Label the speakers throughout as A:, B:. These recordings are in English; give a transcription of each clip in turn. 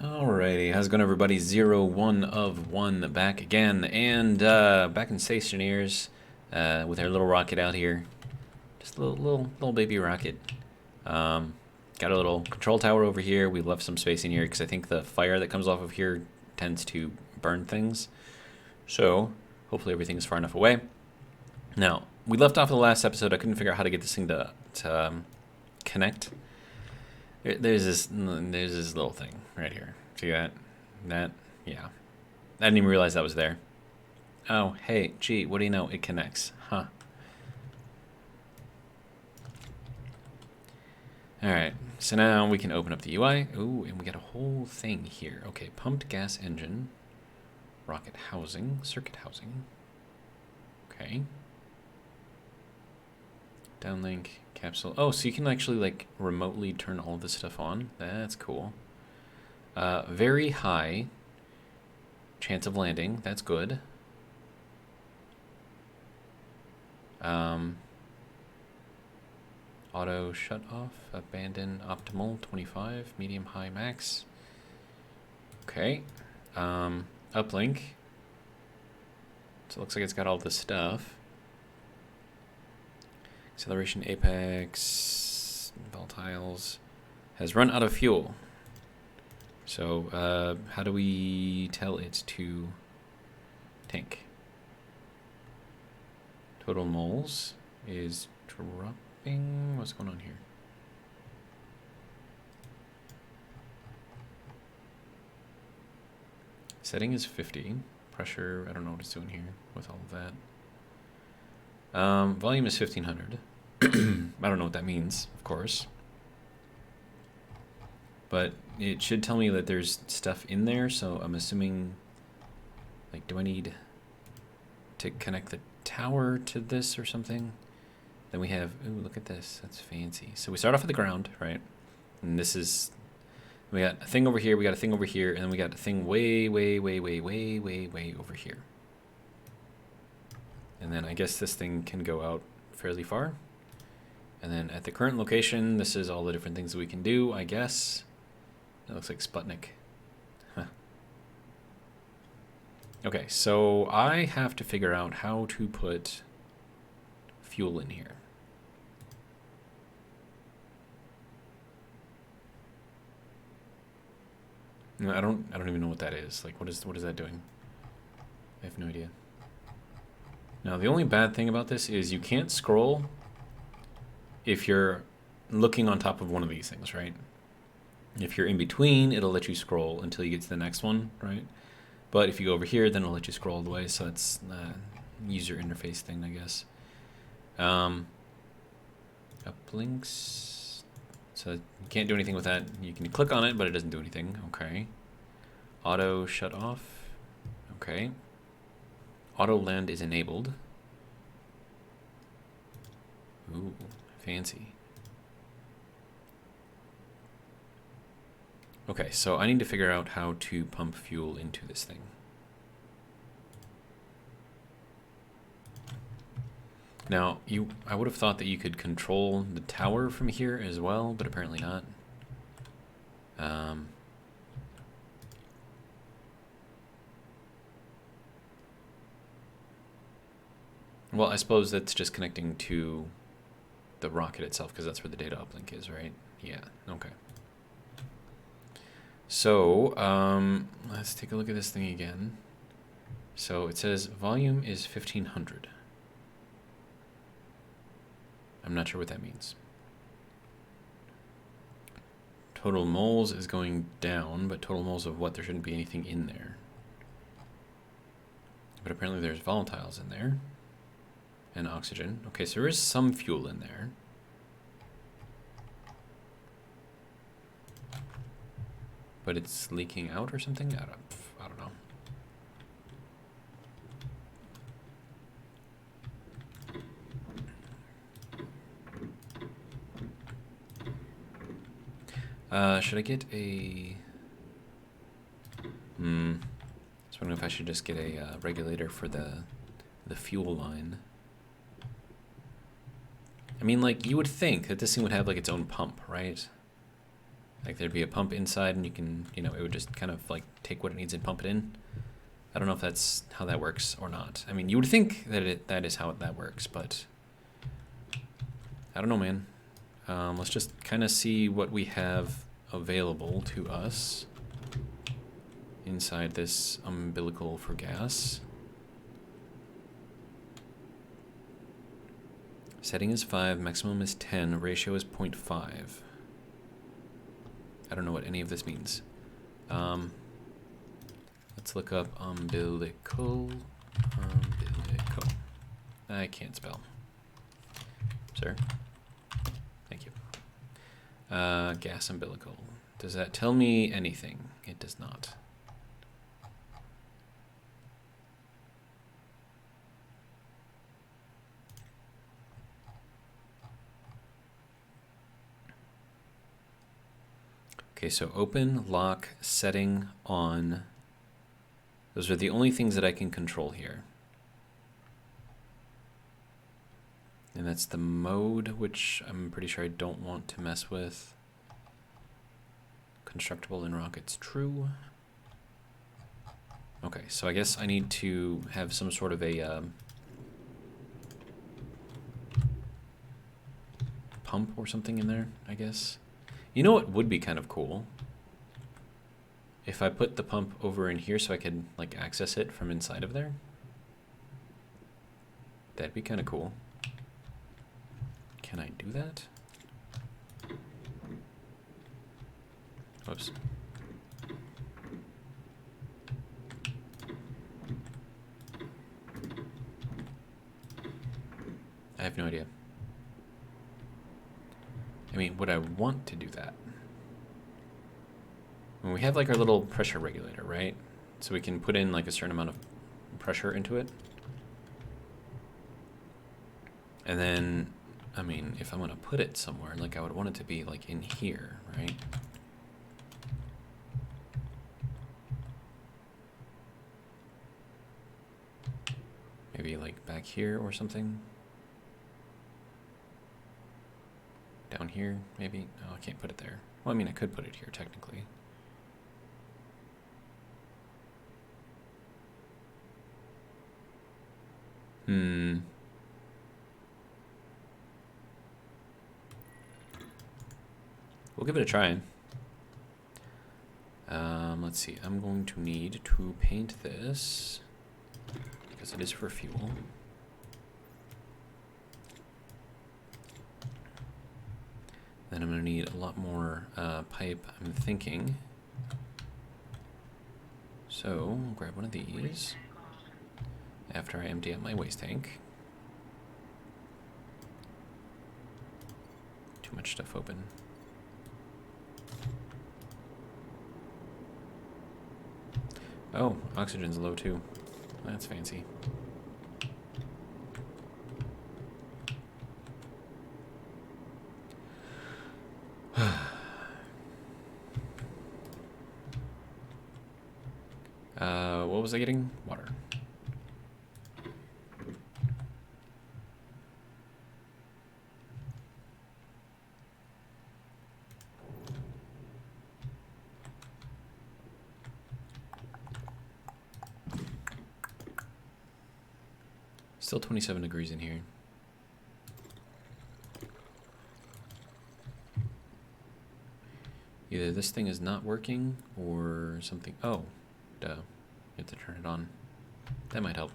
A: Alrighty, how's it going, everybody? 01 of 1 back again, and back in Stationeers with our little rocket out here. Just a little baby rocket. Got a little control tower over here. We left some space in here because I think the fire that comes off of here tends to burn things. So, hopefully everything's far enough away. Now, we left off in the last episode. I couldn't figure out how to get this thing to connect. There's this little thing right here. See that? Yeah. I didn't even realize that was there. Oh, hey, gee, what do you know? It connects. Huh. Alright, so now we can open up the UI. Ooh, and we got a whole thing here. Okay, pumped gas engine, rocket housing, circuit housing. Okay. Downlink, capsule. Oh, so you can actually, like, remotely turn all this stuff on. That's cool. Very high chance of landing. That's good. Auto shut off, abandon optimal, 25, medium, high, max. Okay. Uplink. So it looks like it's got all this stuff. Acceleration, apex, volatiles. Has run out of fuel. So, how do we tell it to tank? Total moles is dropping. What's going on here? Setting is 50. Pressure, I don't know what it's doing here with all of that. Volume is 1500. I don't know what that means, of course. But it should tell me that there's stuff in there, so I'm assuming, like, do I need to connect the tower to this or something? Then we have, ooh, look at this, that's fancy. So we start off at the ground, right? And this is, we got a thing over here, we got a thing over here, and then we got a thing way over here. And then I guess this thing can go out fairly far. And then at the current location, this is all the different things that we can do, I guess. That looks like Sputnik. Huh. Okay, so I have to figure out how to put fuel in here. No, I don't even know what that is. Like, what is that doing? I have no idea. Now, the only bad thing about this is you can't scroll if you're looking on top of one of these things, right? If you're in between, it'll let you scroll until you get to the next one, right? But if you go over here, then it'll let you scroll all the way, so it's a user interface thing, I guess. Uplinks. So you can't do anything with that. You can click on it, but it doesn't do anything. Okay. Auto shut off. Okay. Auto land is enabled. Ooh, fancy. Okay, so I need to figure out how to pump fuel into this thing. Now, I would have thought that you could control the tower from here as well, but apparently not. Well, I suppose that's just connecting to the rocket itself, because that's where the data uplink is, right? Yeah, okay. So, let's take a look at this thing again. So it says volume is 1500. I'm not sure what that means. Total moles is going down, but total moles of what? There shouldn't be anything in there. But apparently there's volatiles in there. And oxygen. Okay, so there is some fuel in there. But it's leaking out or something? I don't know. Should I get a... I was wondering if I should just get a regulator for the fuel line. I mean, like, you would think that this thing would have, like, its own pump, right? Like there'd be a pump inside and you can, you know, it would just kind of like take what it needs and pump it in. I don't know if that's how that works or not. I mean, you would think that that is how that works, but I don't know, man. Let's just kind of see what we have available to us inside this umbilical for gas. Setting is 5, maximum is 10, ratio is 0.5. I don't know what any of this means. Let's look up umbilical. Umbilical. I can't spell. Sir? Thank you. Gas umbilical. Does that tell me anything? It does not. Okay, so open, lock, setting, on. Those are the only things that I can control here. And that's the mode, which I'm pretty sure I don't want to mess with. Constructible in rockets, true. Okay, so I guess I need to have some sort of a pump or something in there, I guess. You know what would be kind of cool? If I put the pump over in here so I could like access it from inside of there. That'd be kind of cool. Can I do that? Whoops. I have no idea. I mean, would I want to do that? When we have like our little pressure regulator, right? So we can put in like a certain amount of pressure into it. And then, I mean, if I'm gonna put it somewhere, like I would want it to be like in here, right? Maybe like back here or something. Down here, maybe? No, I can't put it there. Well, I mean, I could put it here, technically. We'll give it a try. Let's see. I'm going to need to paint this because it is for fuel. Then I'm going to need a lot more pipe, I'm thinking. So, I'll grab one of these after I empty out my waste tank. Too much stuff open. Oh, oxygen's low too. That's fancy. What was I getting? Water. Still 27 degrees in here. Either this thing is not working or something. Oh, duh. You have to turn it on. That might help.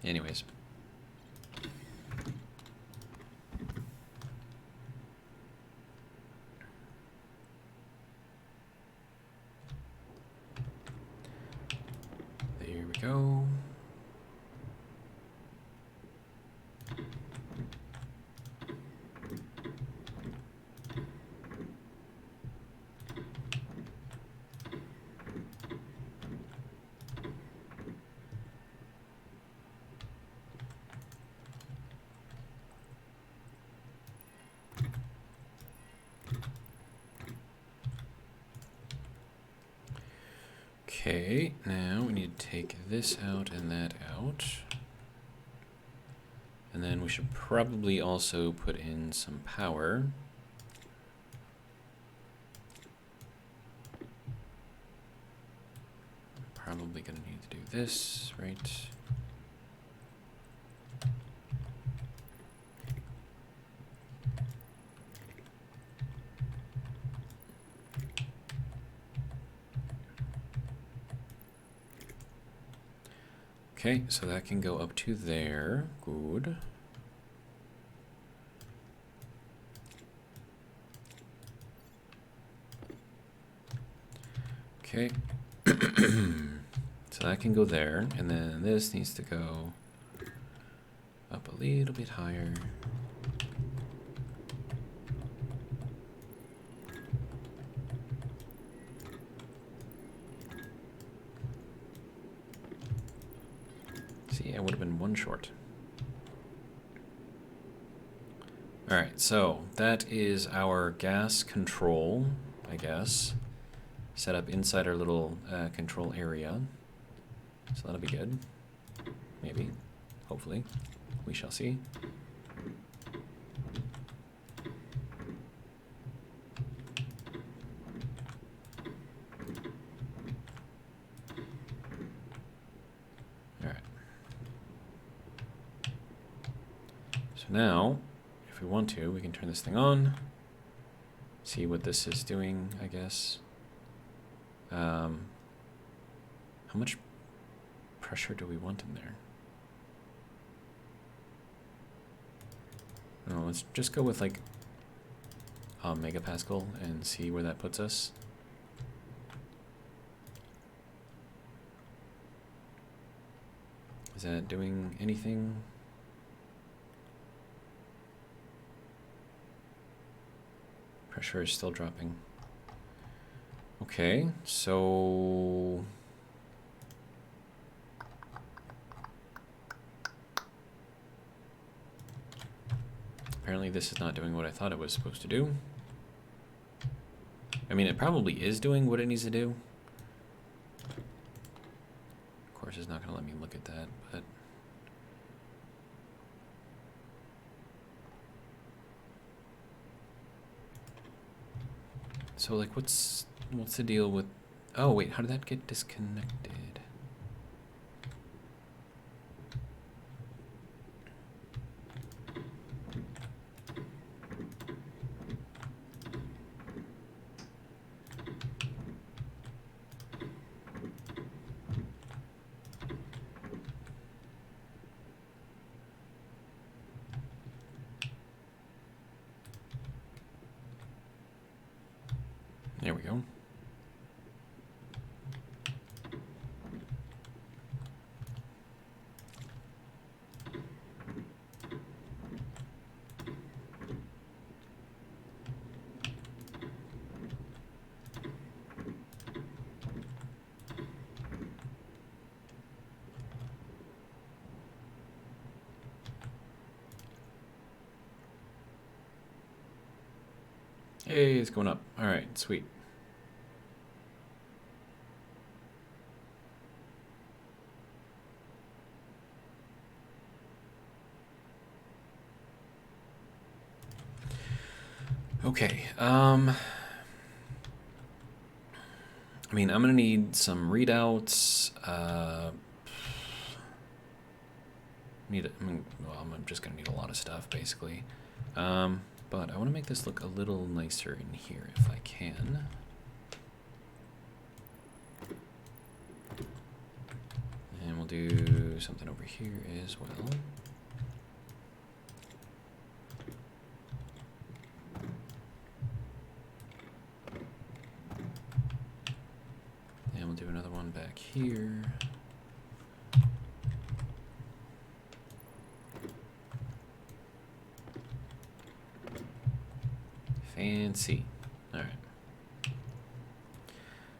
A: Anyways. There we go. Okay, now we need to take this out and that out. And then we should probably also put in some power. probably going to need to do this, right? Okay, so that can go up to there. Good. Okay. So that can go there, and then this needs to go up a little bit higher. See, I would have been one short. Alright, so that is our gas control, I guess, set up inside our little control area. So that'll be good. Maybe. Hopefully. We shall see. Alright. So now, if we want to, we can turn this thing on. See what this is doing, I guess. How much pressure do we want in there? No, let's just go with like a megapascal and see where that puts us. Is that doing anything? Pressure is still dropping. Okay, so apparently this is not doing what I thought it was supposed to do. I mean, it probably is doing what it needs to do. Of course, it's not going to let me look at that, but so like what's the deal with... Oh wait, how did that get disconnected? There we go. Hey, it's going up. All right, sweet. Okay, I mean, I'm gonna need some readouts. Well, I'm just gonna need a lot of stuff, basically. But I want to make this look a little nicer in here if I can. And we'll do something over here as well. And we'll do another one back here. Fancy. All right.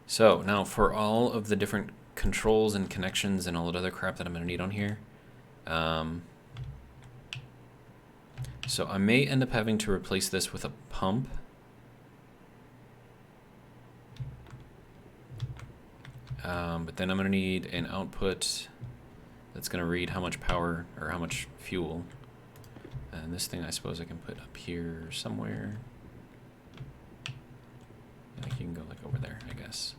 A: So now for all of the different controls and connections and all that other crap that I'm going to need on here. So I may end up having to replace this with a pump. But then I'm going to need an output that's going to read how much power or how much fuel. And this thing I suppose I can put up here somewhere. Like you can go like over there, I guess.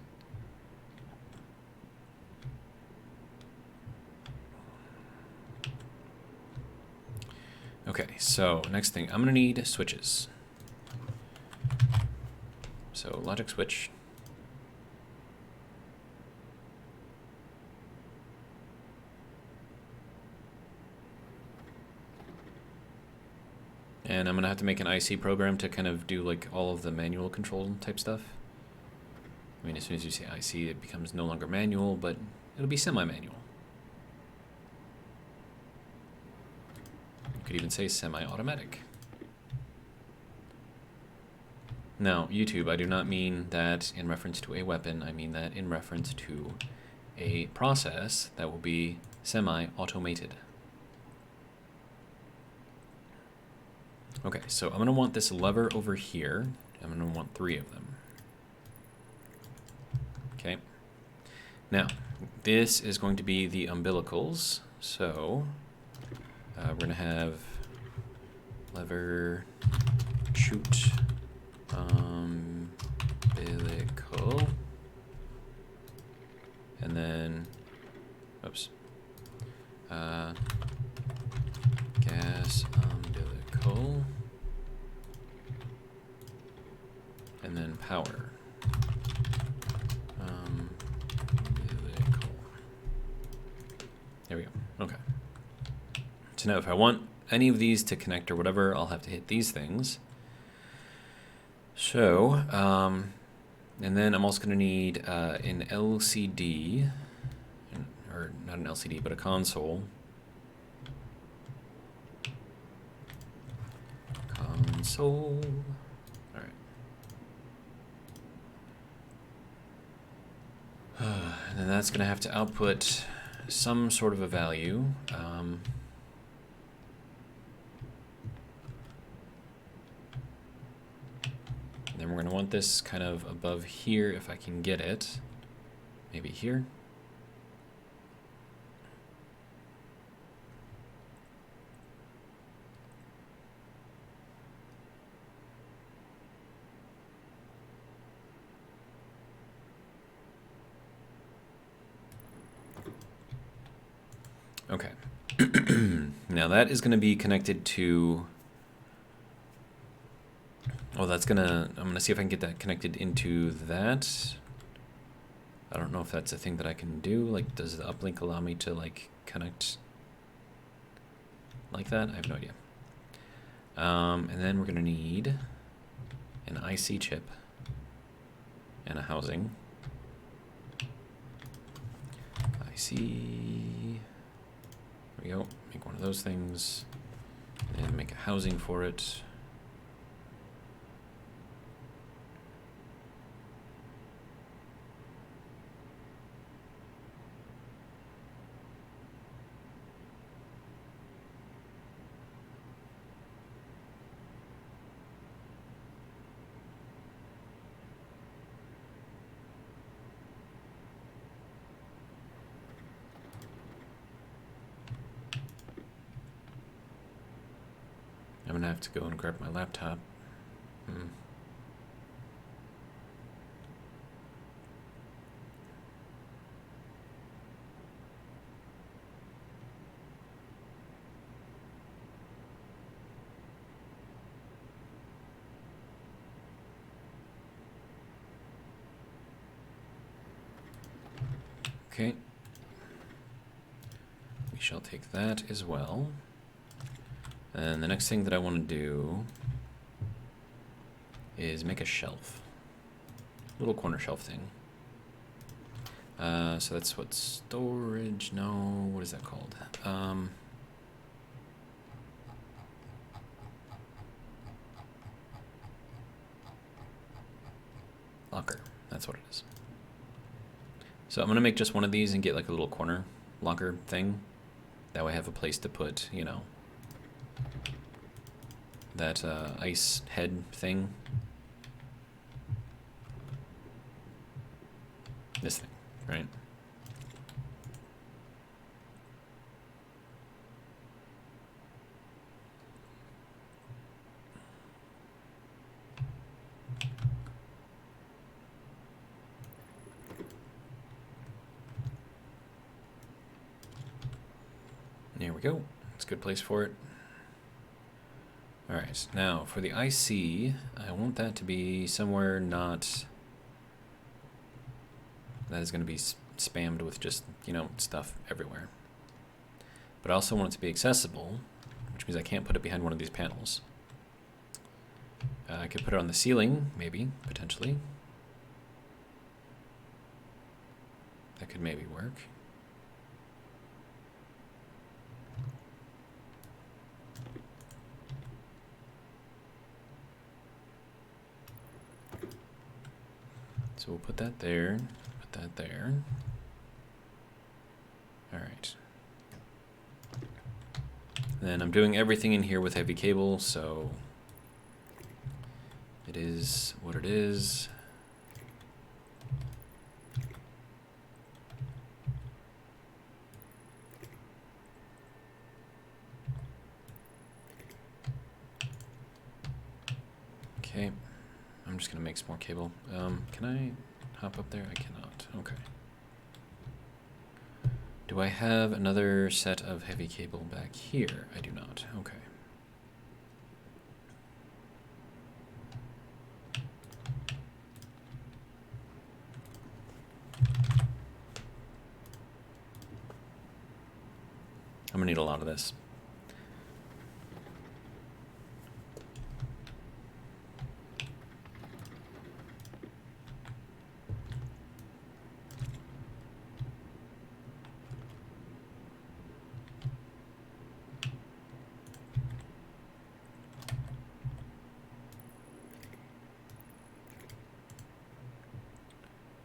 A: Okay, so next thing, I'm gonna need switches. So logic switch. And I'm gonna have to make an IC program to kind of do like all of the manual control type stuff. I mean, as soon as you say IC, it becomes no longer manual, but it'll be semi-manual. You could even say semi-automatic. Now, YouTube, I do not mean that in reference to a weapon. I mean that in reference to a process that will be semi-automated. Okay, so I'm going to want this lever over here. I'm going to want 3 of them. Okay. Now, this is going to be the umbilicals. So, we're going to have lever shoot umbilical. And then, oops. Gas umbilical. And then power. Umbilical. There we go. Okay. So now if I want any of these to connect or whatever, I'll have to hit these things. So, and then I'm also going to need an LCD, or not an LCD, but a console. Console. All right. And then that's going to have to output some sort of a value. Then we're going to want this kind of above here if I can get it. Maybe here. Okay. Now that is going to be connected to... Oh, that's gonna... I'm gonna see if I can get that connected into that. I don't know if that's a thing that I can do. Like, does the uplink allow me to, like, connect like that? I have no idea. And then we're gonna need an IC chip and a housing. IC... There we go. Make one of those things. And make a housing for it. I'm gonna have to go and grab my laptop. Okay. We shall take that as well. And the next thing that I want to do is make a shelf. Little corner shelf thing. So that's what storage, no, what is that called? Locker, that's what it is. So I'm gonna make just one of these and get like a little corner locker thing. That way I have a place to put, you know, that ice head thing. This thing, right? There we go. It's a good place for it. Alright, now for the IC, I want that to be somewhere not... that is going to be spammed with just, you know, stuff everywhere. But I also want it to be accessible, which means I can't put it behind one of these panels. I could put it on the ceiling, maybe, potentially. That could maybe work. So we'll put that there, put that there. All right. Then I'm doing everything in here with heavy cable, so it is what it is. Okay, I'm just gonna make some more cable. Can I hop up there? I cannot. Okay. Do I have another set of heavy cable back here? I do not. Okay. I'm gonna need a lot of this.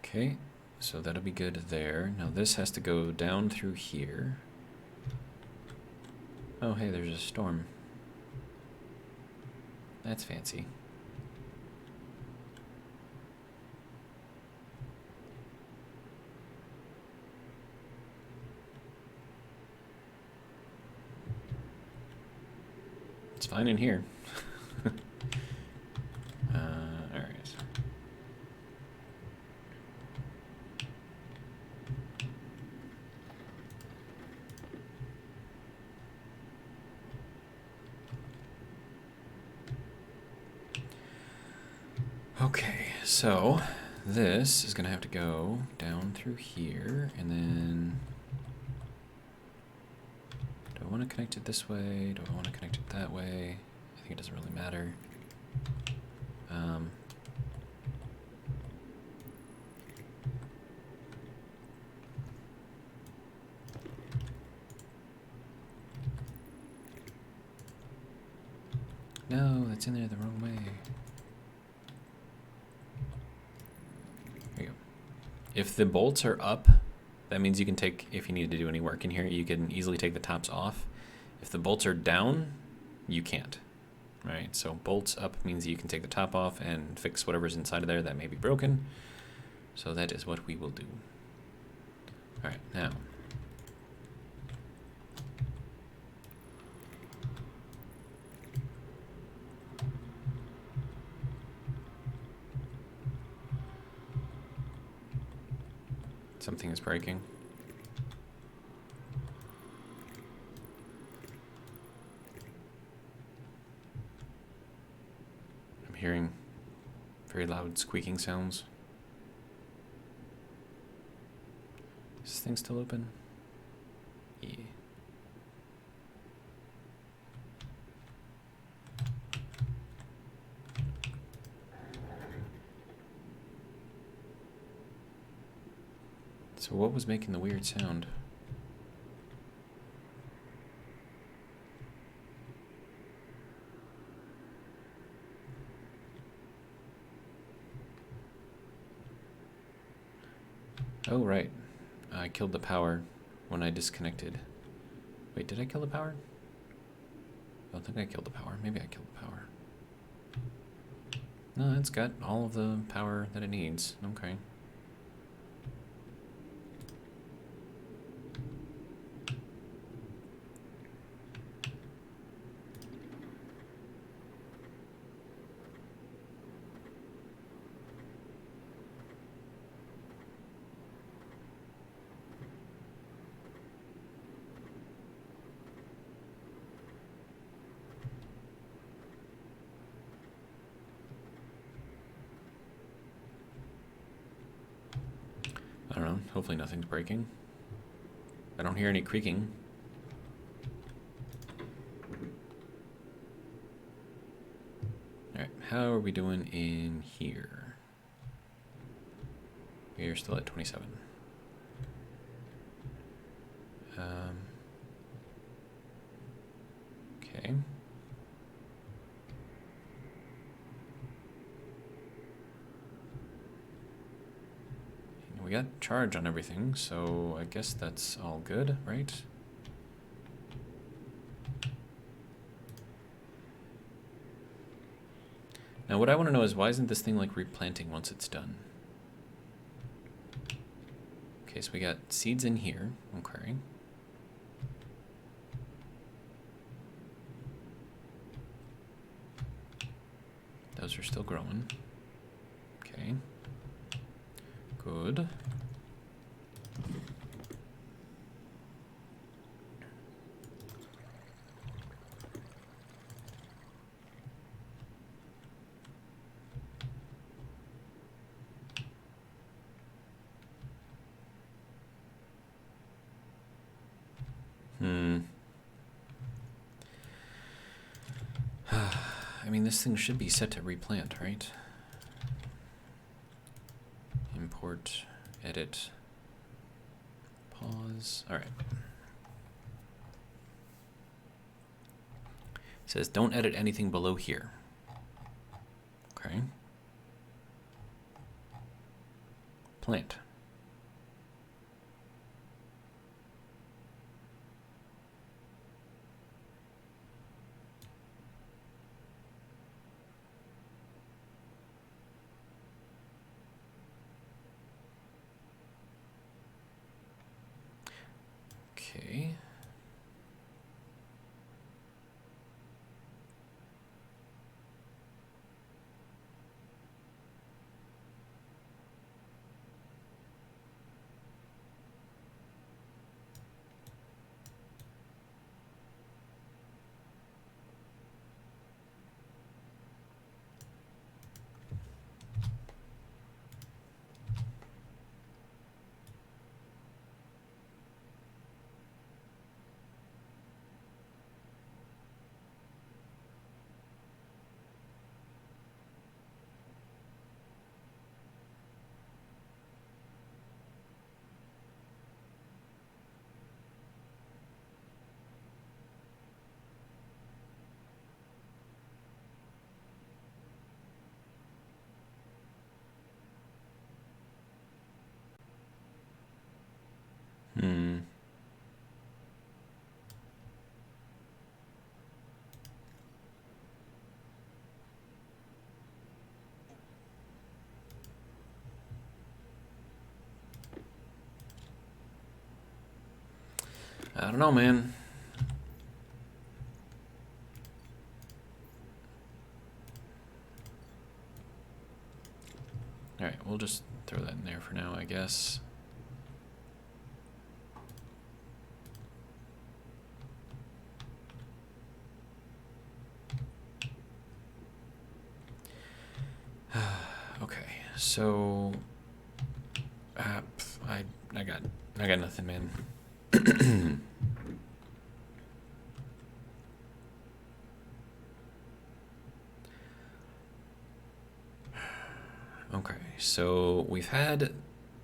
A: Okay, so that'll be good there. Now this has to go down through here. Oh, hey, there's a storm. That's fancy. It's fine in here. All right. Okay, so this is gonna have to go down through here, and then do I want to connect it this way? Do I want to connect it that way? I think it doesn't really matter. No, that's in there the wrong way. There you go. If the bolts are up, that means you can take, if you need to do any work in here, you can easily take the tops off. If the bolts are down, you can't. Right? So bolts up means you can take the top off and fix whatever's inside of there that may be broken. So that is what we will do. All right, now. Something is breaking. I'm hearing very loud squeaking sounds. Is this thing still open? Yeah. So what was making the weird sound? Oh, right. I killed the power when I disconnected. Wait, did I kill the power? I don't think I killed the power. Maybe I killed the power. No, it's got all of the power that it needs. Okay. Hopefully nothing's breaking. I don't hear any creaking. Alright, how are we doing in here? We're still at 27. Okay. We got charge on everything, so I guess that's all good, right? Now what I want to know is, why isn't this thing like replanting once it's done? Okay, so we got seeds in here. Okay. Those are still growing. Okay. Good. I mean, this thing should be set to replant, right? Import, edit, pause. All right. It says don't edit anything below here. Okay. Plant. Okay. I don't know, man. All right, we'll just throw that in there for now, I guess. Okay, so I got nothing, man. Okay, so we've had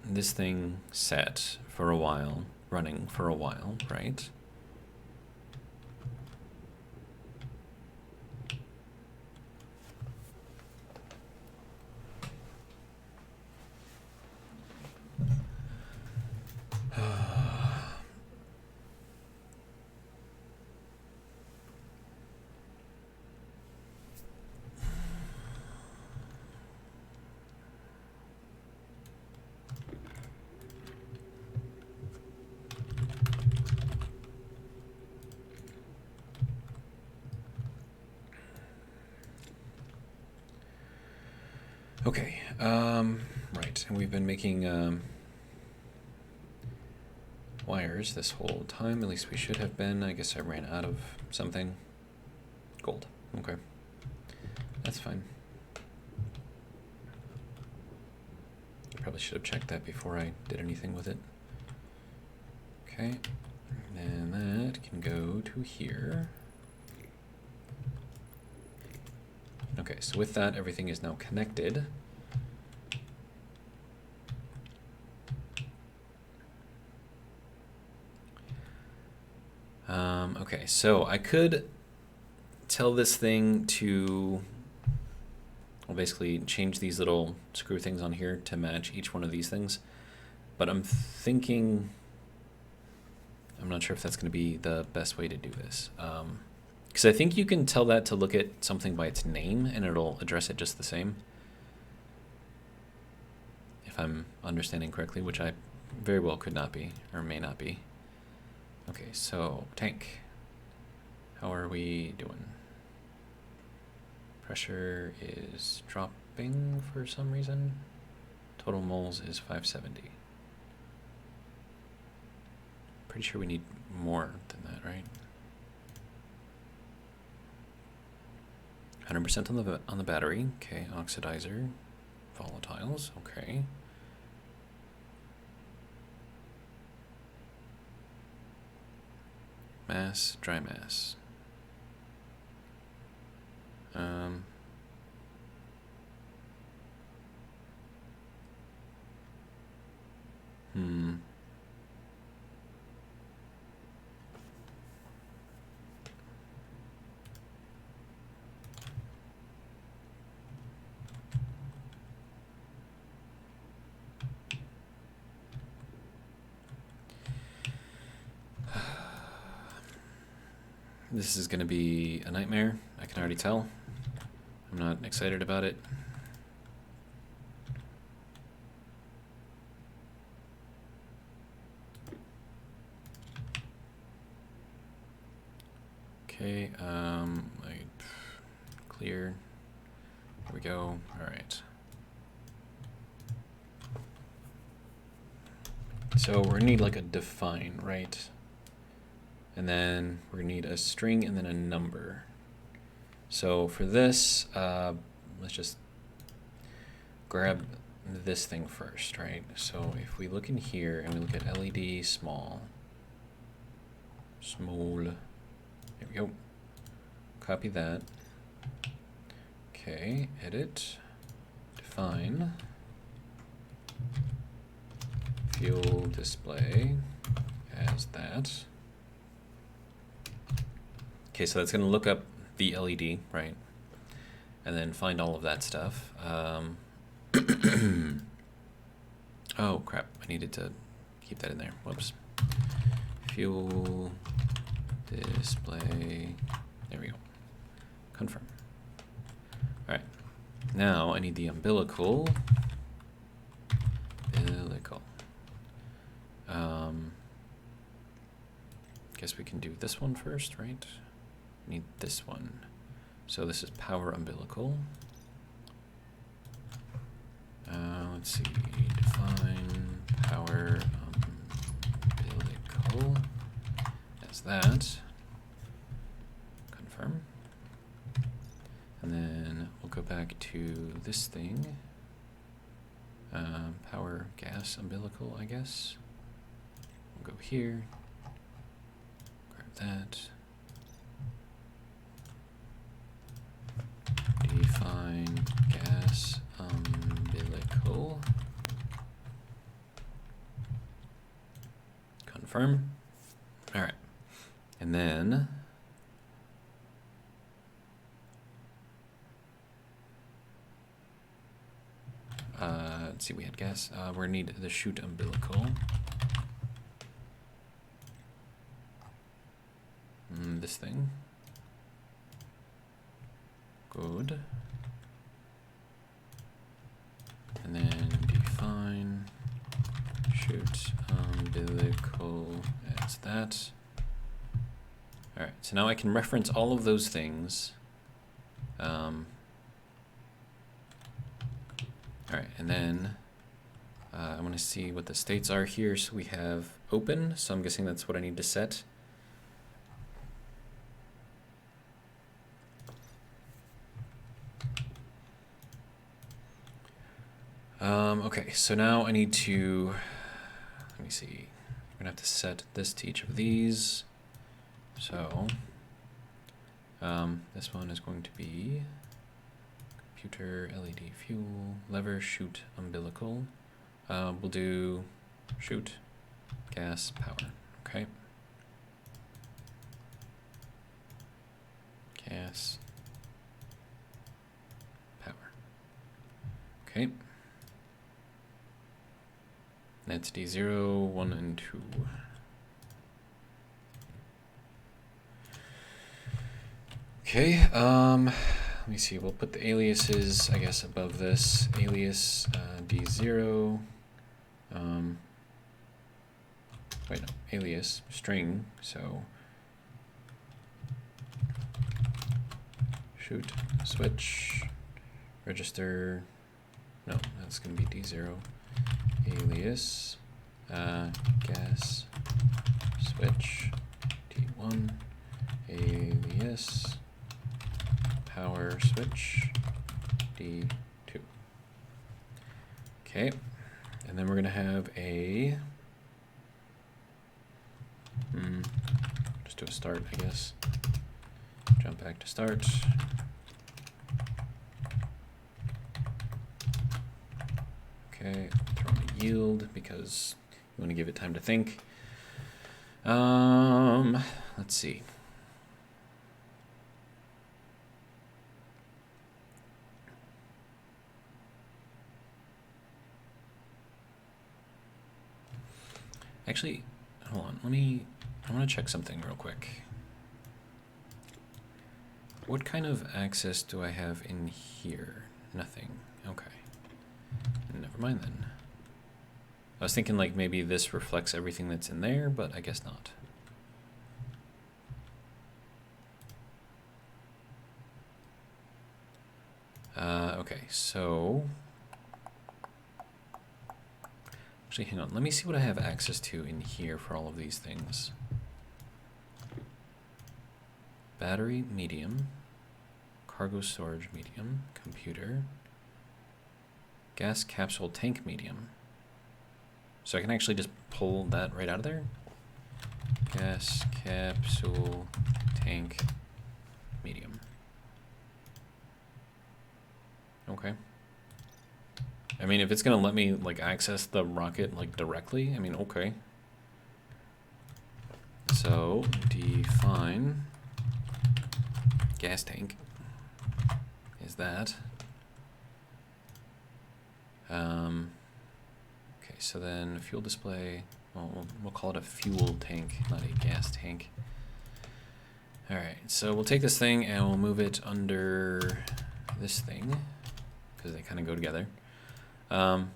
A: this thing set for a while, running for a while, right? Okay, right, and we've been making wires this whole time, at least we should have been. I guess I ran out of something. Gold, okay, that's fine. Probably should have checked that before I did anything with it. Okay, and that can go to here. Okay, so with that, everything is now connected. Okay, so I could tell this thing to, well, basically change these little screw things on here to match each one of these things. But I'm thinking, I'm not sure if that's going to be the best way to do this. Because I think you can tell that to look at something by its name and it'll address it just the same. If I'm understanding correctly, which I very well could not be, or may not be. Okay, so tank. How are we doing? Pressure is dropping for some reason. Total moles is 570. Pretty sure we need more than that, right? 100% on the battery. Okay, oxidizer, volatiles. Okay. Mass, dry mass. This is going to be a nightmare, I can already tell. I'm not excited about it. Okay, clear. There we go. All right. So we're gonna need like a define, right? And then we're gonna need a string and then a number. So for this, let's just grab this thing first, right? So if we look in here and we look at LED small, there we go. Copy that. Okay, edit, define, fuel display as that. Okay, so that's going to look up the LED, right? And then find all of that stuff. Oh, crap. I needed to keep that in there. Whoops. Fuel display. There we go. Confirm. All right. Now I need the umbilical. Guess we can do this one first, right? Need this one. So this is power umbilical. Let's see, define power umbilical as that. Confirm. And then we'll go back to this thing. Power gas umbilical, I guess. We'll go here. Grab that. Define gas umbilical. Confirm. All right. And then let's see, we had gas. We're gonna need the chute umbilical. This thing. Good. And then define chute umbilical as that. All right, so now I can reference all of those things. All right, and then I want to see what the states are here. So we have open, so I'm guessing that's what I need to set. Okay, so now I need to, let me see, I'm gonna have to set this to each of these. So, this one is going to be computer, LED, fuel, lever, shoot, umbilical. We'll do shoot, gas, power, okay. Gas, power, okay. That's D0, 1, and 2. Okay, let me see, we'll put the aliases, I guess, above this. Alias D0, wait, no, alias, string, so shoot, switch, register, no, that's going to be D0, alias, gas, switch, D1, alias, power switch, D2. Okay, and then we're going to have a, just do a start, I guess. Jump back to start. Okay, throw in a yield because you want to give it time to think. Let's see. Actually, hold on. I want to check something real quick. What kind of access do I have in here? Nothing. Okay. Never mind then. I was thinking like maybe this reflects everything that's in there, but I guess not. Okay, so actually, hang on. Let me see what I have access to in here for all of these things. Battery, medium. Cargo storage, medium. Computer. Gas capsule tank, medium. So I can actually just pull that right out of there. Gas capsule tank, medium. Okay. I mean, if it's gonna let me like access the rocket like directly, I mean, okay. So define gas tank is that. Okay, so then fuel display. Well, we'll call it a fuel tank, not a gas tank. All right, so we'll take this thing and we'll move it under this thing because they kind of go together. All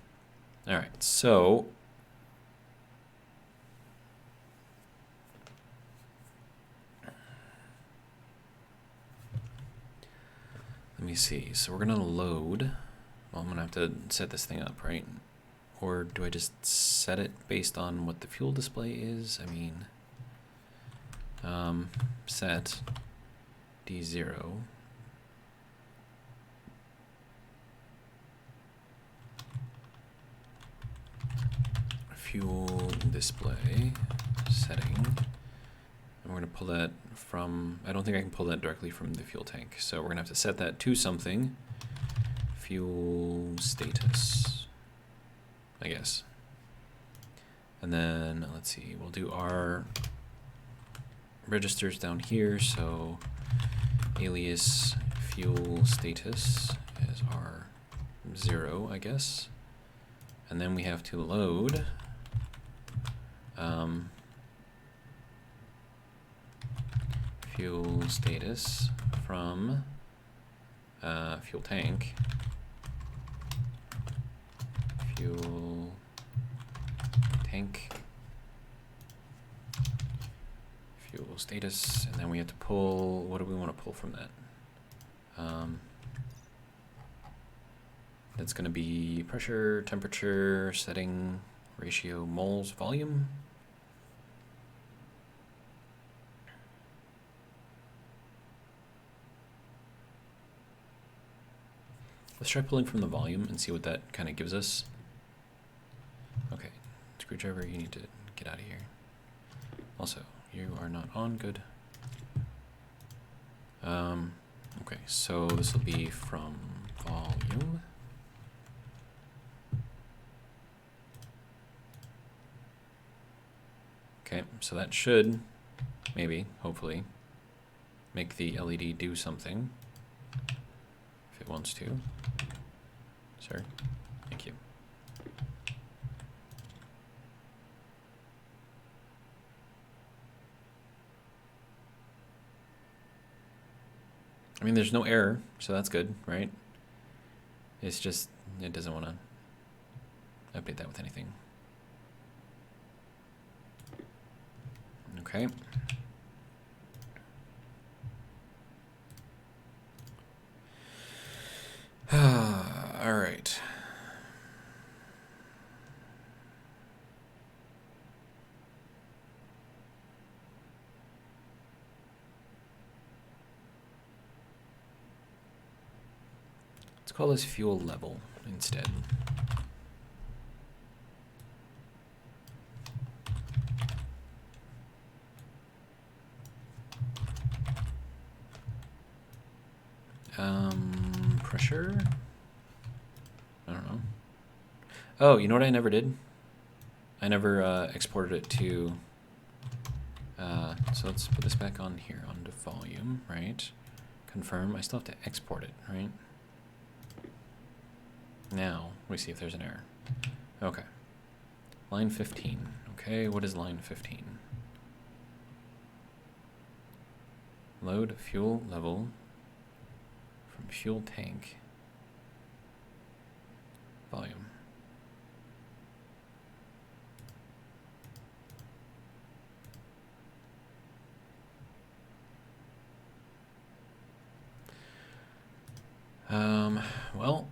A: right, so let me see. So we're gonna load. Well, I'm gonna have to set this thing up, right? Or do I just set it based on what the fuel display is? I mean, set D0. Fuel display setting. And we're going to pull that from, I don't think I can pull that directly from the fuel tank. So we're going to have to set that to something. Fuel status, I guess. And then, let's see, we'll do our registers down here. So alias fuel status is our 0, I guess. And then we have to load fuel status from fuel tank, fuel tank, fuel status, and then we have to pull, what do we want to pull from that? That's going to be pressure, temperature, setting, ratio, moles, volume. Let's try pulling from the volume and see what that kind of gives us. Okay, screwdriver, you need to get out of here. Also, you are not on, good. Okay, so this will be from volume. Okay, so that should, maybe, hopefully, make the LED do something. If it wants to. Sir, thank you. I mean, there's no error, so that's good, right? It's just, it doesn't want to update that with anything. Okay. All right. Let's call this fuel level instead. Pressure? I don't know. Oh, you know what I never did? I never exported it to... so let's put this back on here, onto volume, right? Confirm. I still have to export it, right? Now, we see if there's an error. Okay. Line 15. Okay, what is line 15? Load fuel level from fuel tank. Volume. Well,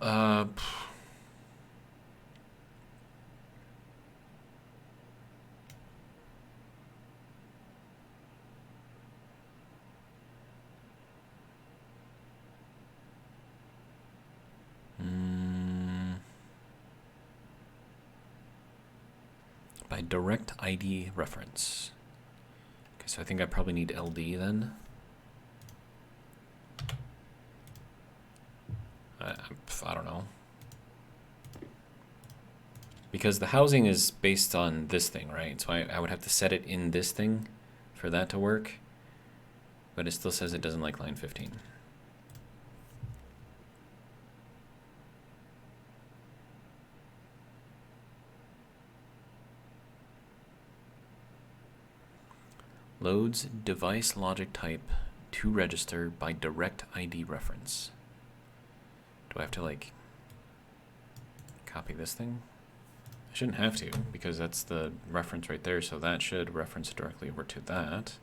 A: by direct ID reference. Okay, so I think I probably need LD then. I don't know. Because the housing is based on this thing, right? So I would have to set it in this thing for that to work. But it still says it doesn't like line 15. Loads device logic type to register by direct ID reference. Do I have to, like, copy this thing? I shouldn't have to, because that's the reference right there, so that should reference directly over to that.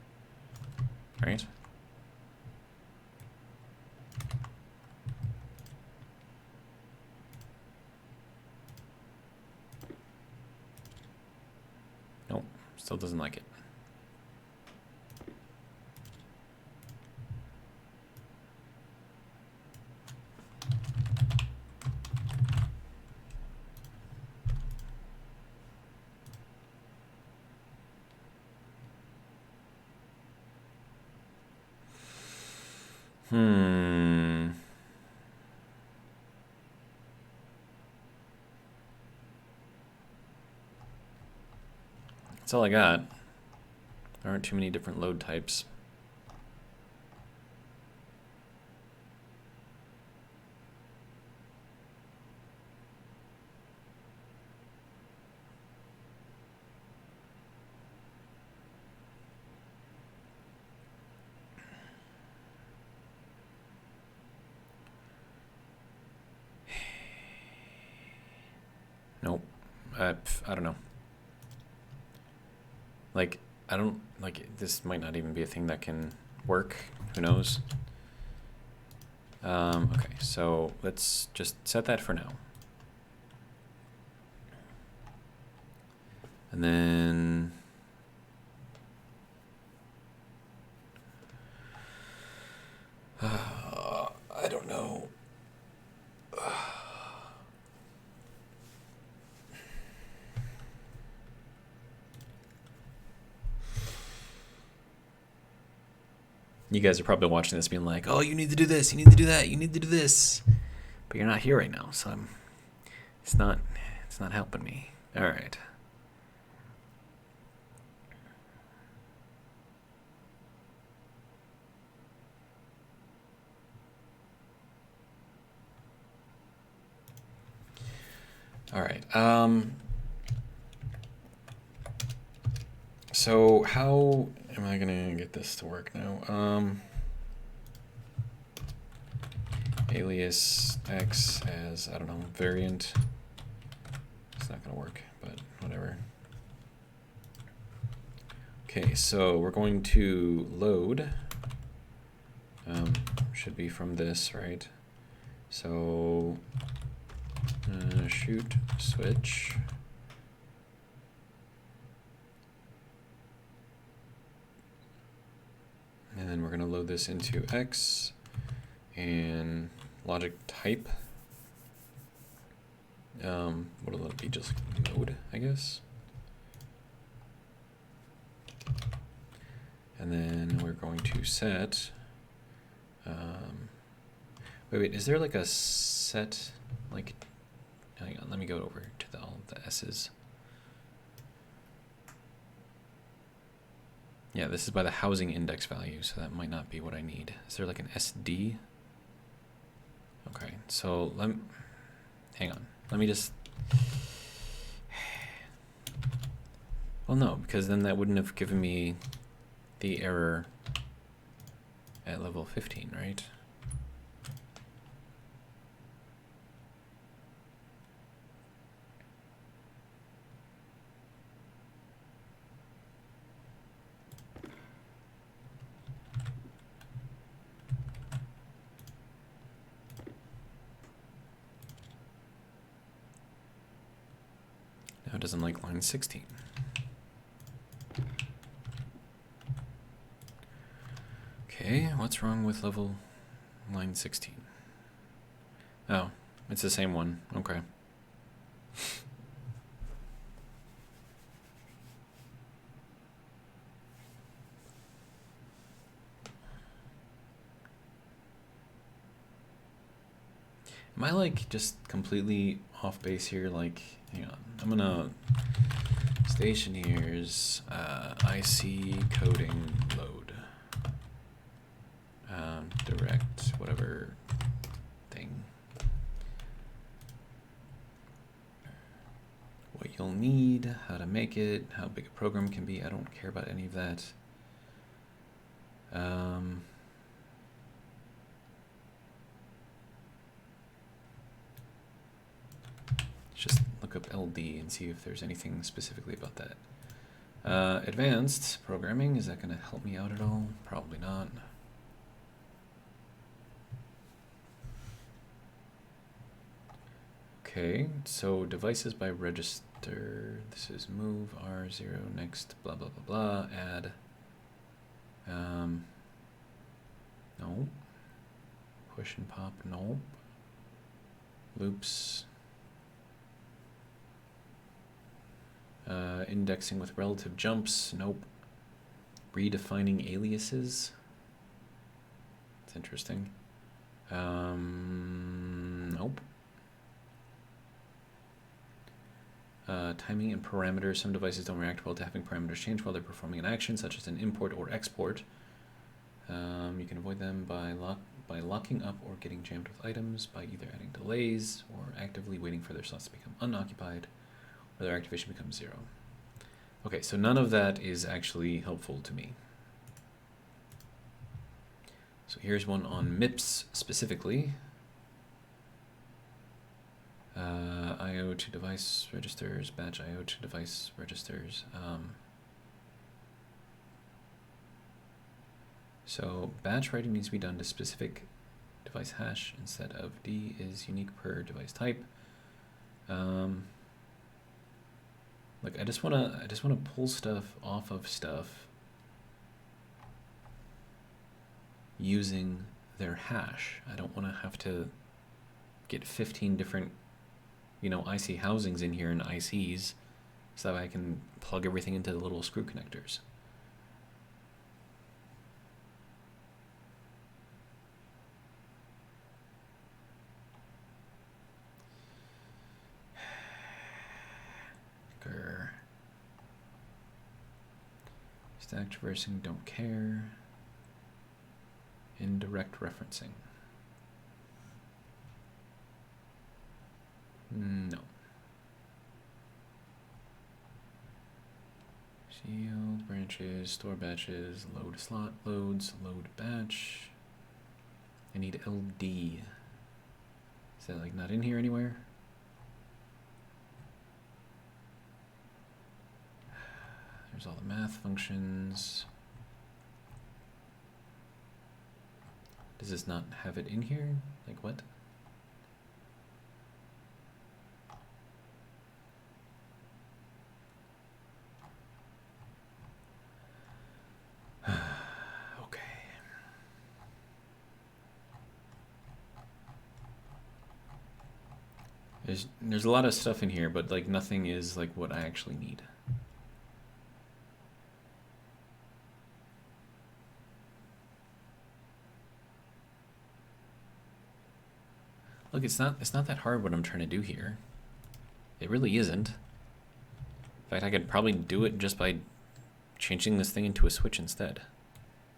A: Right? Nope, still doesn't like it. That's all I got. There aren't too many different load types. Nope. I don't know. Like, I don't, like, this might not even be a thing that can work. Who knows? Okay, so let's just set that for now. And then... I don't know. You guys are probably watching this being like, oh, you need to do this, you need to do that, you need to do this. But you're not here right now, so it's not helping me. All right. All right. So how am I gonna get this to work now? Alias X as, I don't know, variant. It's not gonna work, but whatever. Okay, so we're going to load. Should be from this, right? So shoot switch. And then we're going to load this into X and logic type. What will it be? Just node, I guess. And then we're going to set. Wait, is there like a set? Like, hang on, let me go over to all of the S's. Yeah, this is by the housing index value, so that might not be what I need. Is there like an SD? Okay, so hang on. Let me just. Well, no, because then that wouldn't have given me the error at level 15, right? Now it doesn't like line 16. Okay, what's wrong with level line 16? Oh, it's the same one. Okay. Am I like just completely off base here? Like, hang on. I'm gonna Stationeers IC coding load. Direct whatever thing. What you'll need, how to make it, how big a program can be. I don't care about any of that. Just look up LD and see if there's anything specifically about that. Advanced programming, is that going to help me out at all? Probably not. Okay, so devices by register. This is move R0 next blah blah blah blah. Add. Nope. Push and pop. Nope. Loops. Indexing with relative jumps. Nope. Redefining aliases. It's interesting. Nope. Timing and parameters. Some devices don't react well to having parameters change while they're performing an action, such as an import or export. You can avoid them by locking up or getting jammed with items, by either adding delays or actively waiting for their slots to become unoccupied, or their activation becomes 0. Okay, so none of that is actually helpful to me. So here's one on MIPS specifically. I/O to device registers, batch I/O to device registers. So batch writing needs to be done to specific device hash instead of D is unique per device type. Like I just wanna pull stuff off of stuff using their hash. I don't want to have to get 15 different, IC housings in here and ICs, so that I can plug everything into the little screw connectors. Stack traversing, don't care. Indirect referencing. No. Shield, branches, store batches, load slot, loads, load batch. I need LD. Is that like not in here anywhere? There's all the math functions. Does this not have it in here? Like what? Okay. There's a lot of stuff in here, but like nothing is like what I actually need. Look, it's not that hard what I'm trying to do here. It really isn't. In fact, I could probably do it just by changing this thing into a switch instead.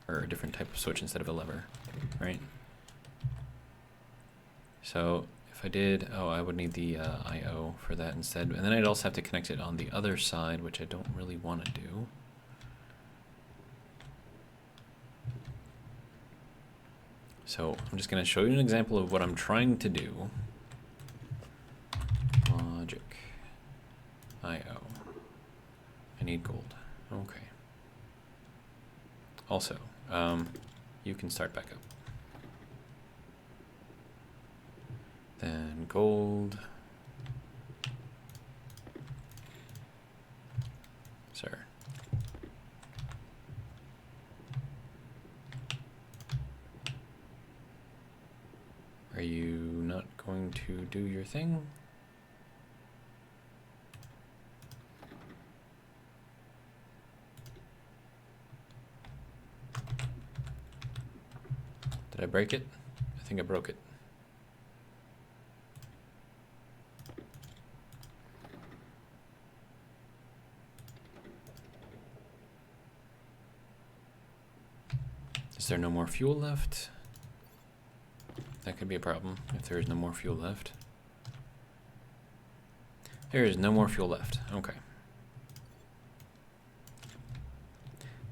A: Or a different type of switch instead of a lever, right? So if I did, oh, I would need the I/O for that instead. And then I'd also have to connect it on the other side, which I don't really want to do. So I'm just going to show you an example of what I'm trying to do. Logic. I/O. I need gold. Okay. Also, you can start back up. Then gold. Sir. Are you not going to do your thing? Did I break it? I think I broke it. Is there no more fuel left? That could be a problem if there is no more fuel left. There is no more fuel left. Okay.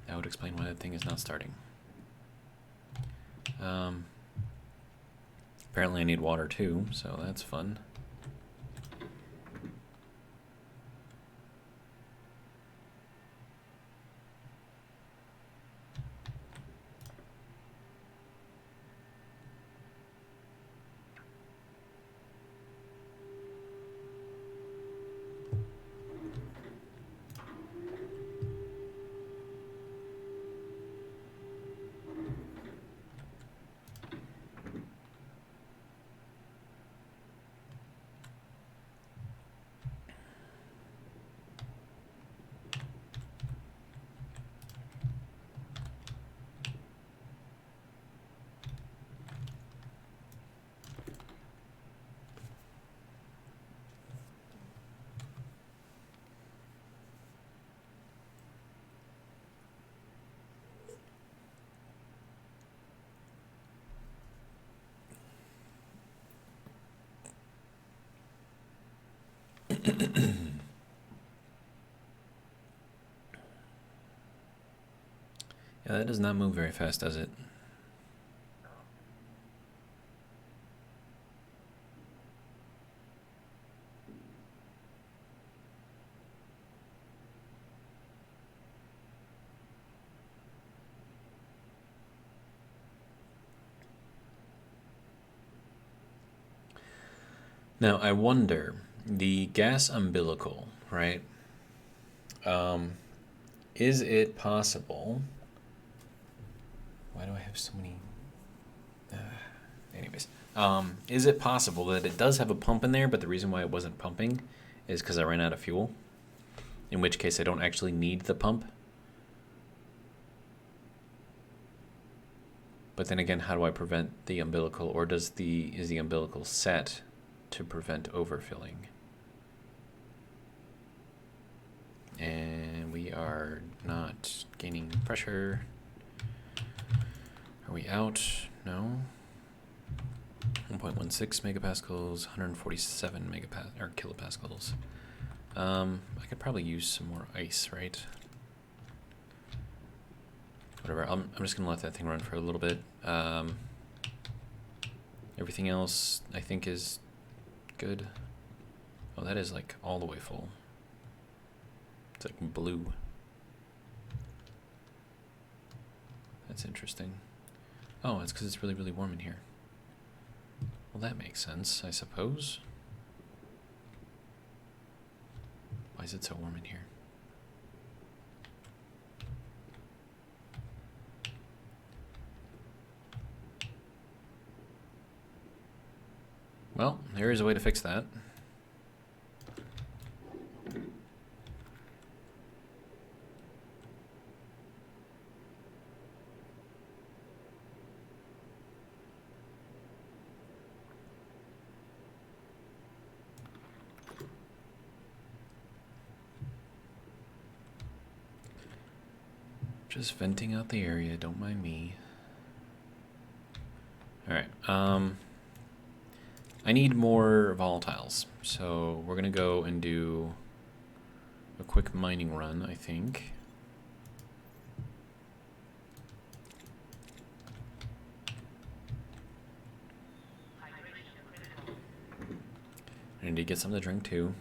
A: That would explain why that thing is not starting. Apparently I need water too, so that's fun. Yeah, that does not move very fast, does it? Now, I wonder, the gas umbilical, right? Is it possible... Why do I have so many... anyways. Is it possible that it does have a pump in there, but the reason why it wasn't pumping is because I ran out of fuel? In which case I don't actually need the pump? But then again, how do I prevent the umbilical, or is the umbilical set to prevent overfilling? And we are not gaining pressure. Are we out? No. 1.16 megapascals, 147 or kilopascals. I could probably use some more ice, right? Whatever. I'm just gonna let that thing run for a little bit. Everything else I think is good. Oh, that is like all the way full. It's like blue. That's interesting. Oh, it's because it's really, really warm in here. Well, that makes sense, I suppose. Why is it so warm in here? Well, there is a way to fix that. Just venting out the area, don't mind me. Alright, I need more volatiles, so we're gonna go and do a quick mining run, I think. I need to get something to drink too.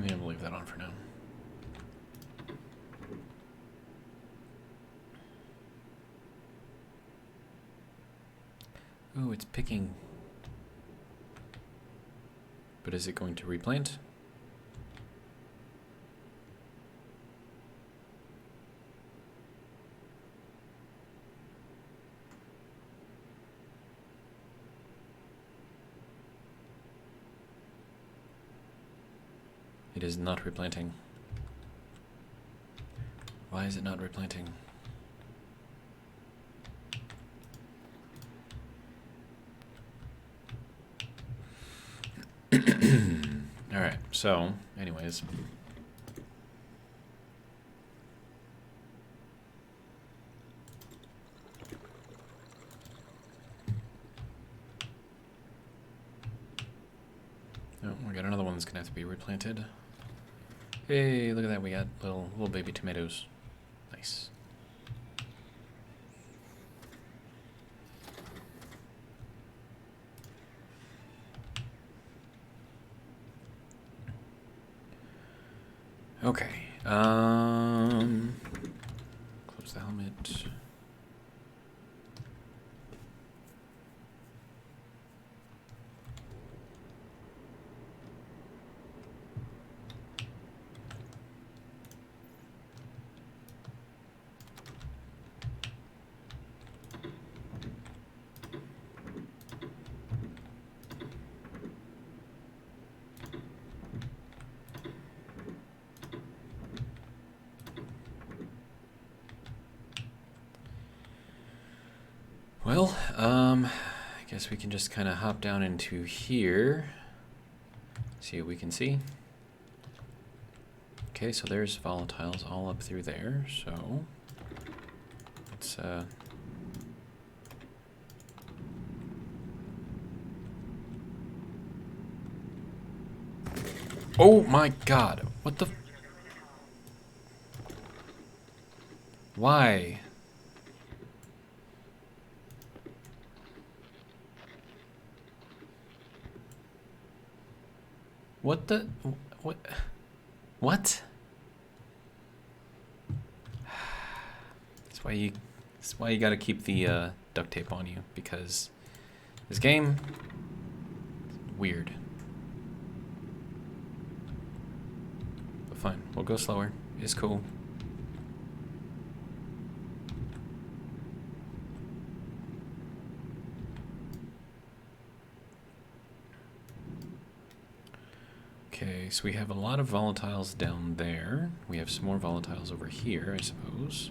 A: Yeah, we'll leave that on for now. Oh, it's picking. But is it going to replant? It is not replanting. Why is it not replanting? Alright, so, anyways. Oh, we got another one that's gonna have to be replanted. Hey, look at that, we got little baby tomatoes. Nice. Okay, close the helmet. Well, I guess we can just kind of hop down into here, see what we can see. Okay, so there's volatiles all up through there, so let's oh my god, what the why? What the what? That's why you gotta keep the duct tape on you, because this game is weird. fine. We'll go slower. It's cool. Okay, so we have a lot of volatiles down there. We have some more volatiles over here, I suppose.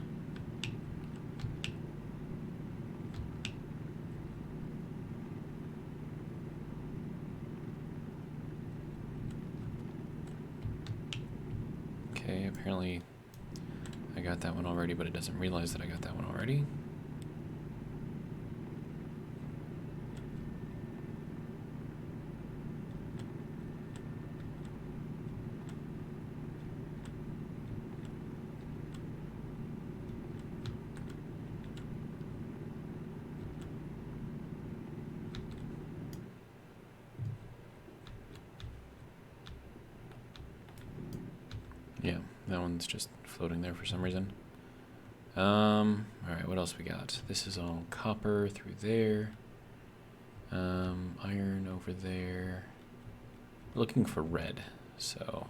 A: Okay, apparently I got that one already, but it doesn't realize that I got that one already. Yeah, that one's just floating there for some reason. Alright, what else we got? This is all copper through there. Iron over there. Looking for red, so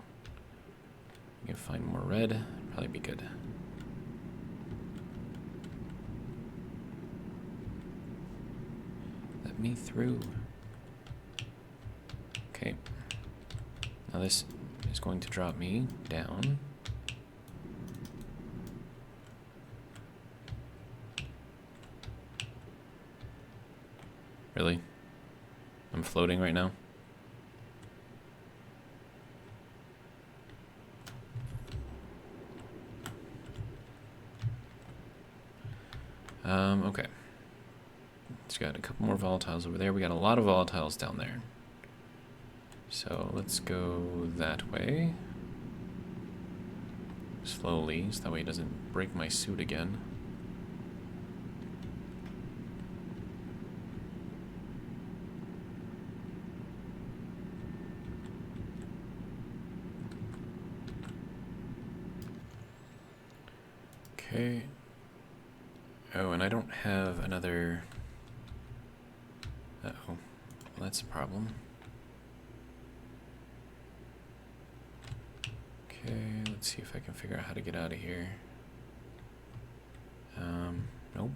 A: we can find more red. Probably be good. Let me through. Okay. Now this is going to drop me down. Really? I'm floating right now? Okay. It's got a couple more volatiles over there. We got a lot of volatiles down there. So let's go that way. Slowly, so that way it doesn't break my suit again. Okay. Oh, and I don't have another... Uh-oh. Well, that's a problem. Okay, let's see if I can figure out how to get out of here. Nope.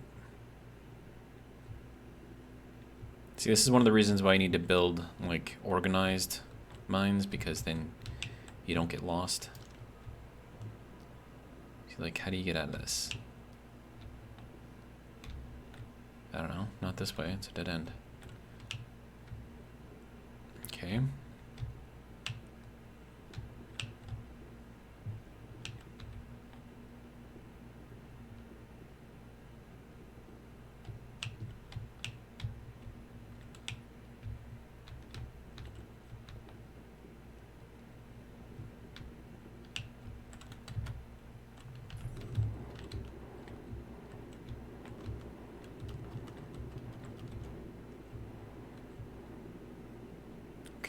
A: See, this is one of the reasons why I need to build, like, organized mines, because then you don't get lost. See, like, how do you get out of this? I don't know. Not this way. It's a dead end. Okay.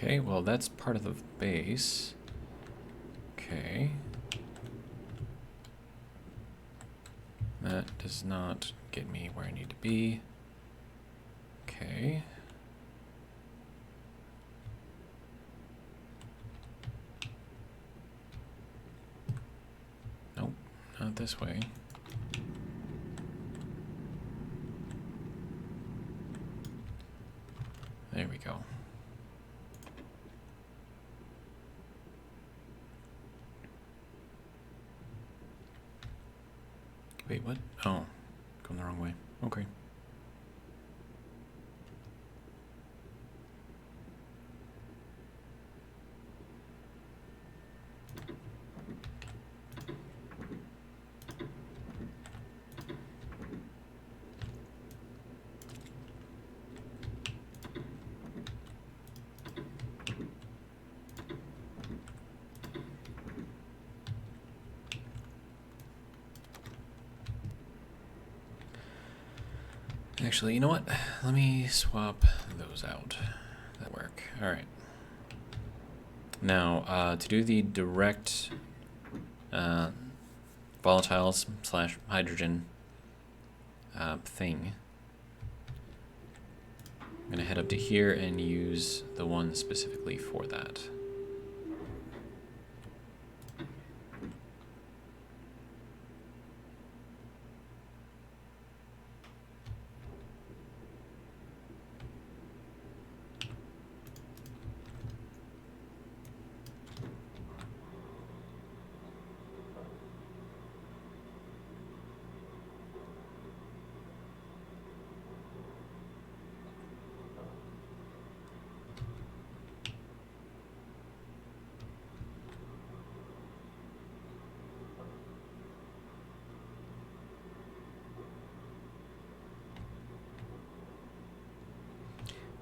A: Okay, well, that's part of the base. Okay. That does not get me where I need to be. Okay. Nope, not this way. There we go. Wait, what? Oh, going the wrong way. Okay. Actually, you know what? Let me swap those out. That work. All right. Now, to do the direct volatiles / hydrogen thing, I'm gonna head up to here and use the one specifically for that.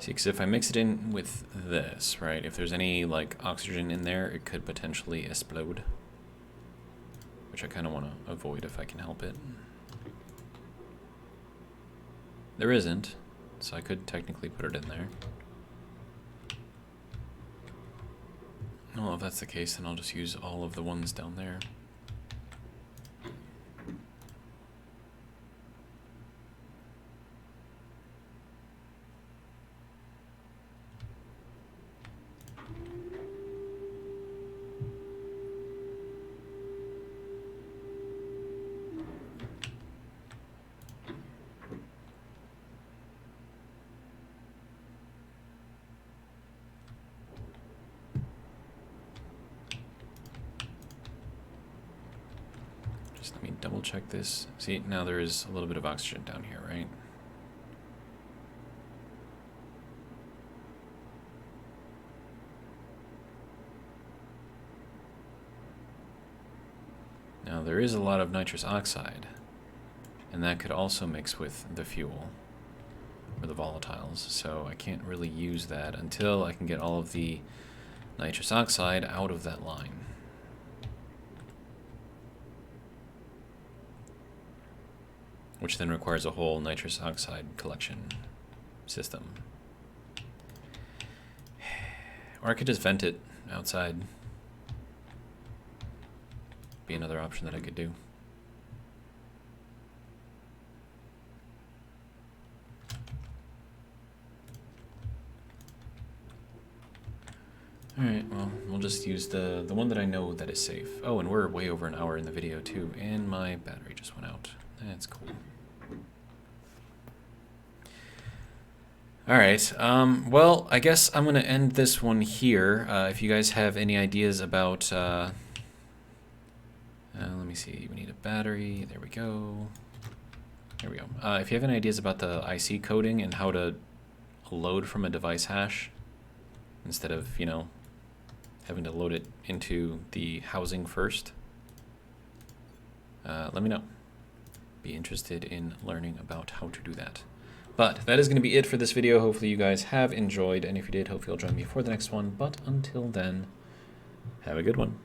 A: See, because if I mix it in with this, right, if there's any, like, oxygen in there, it could potentially explode. Which I kind of want to avoid if I can help it. There isn't, so I could technically put it in there. Well, if that's the case, then I'll just use all of the ones down there. Let me double check this. See, now there is a little bit of oxygen down here, right? Now there is a lot of nitrous oxide, and that could also mix with the fuel, or the volatiles, so I can't really use that until I can get all of the nitrous oxide out of that line. Which then requires a whole nitrous oxide collection system. Or I could just vent it outside. Be another option that I could do. Alright, well, we'll just use the one that I know that is safe. Oh, and we're way over an hour in the video too, and my battery just went out. That's cool. Alright, well, I guess I'm going to end this one here. If you guys have any ideas about... let me see, we need a battery, there we go. There we go. If you have any ideas about the IC coding and how to load from a device hash, instead of, you know, having to load it into the housing first, let me know. Be interested in learning about how to do that. But that is going to be it for this video. Hopefully you guys have enjoyed, and if you did, hopefully you'll join me for the next one. But until then, have a good one.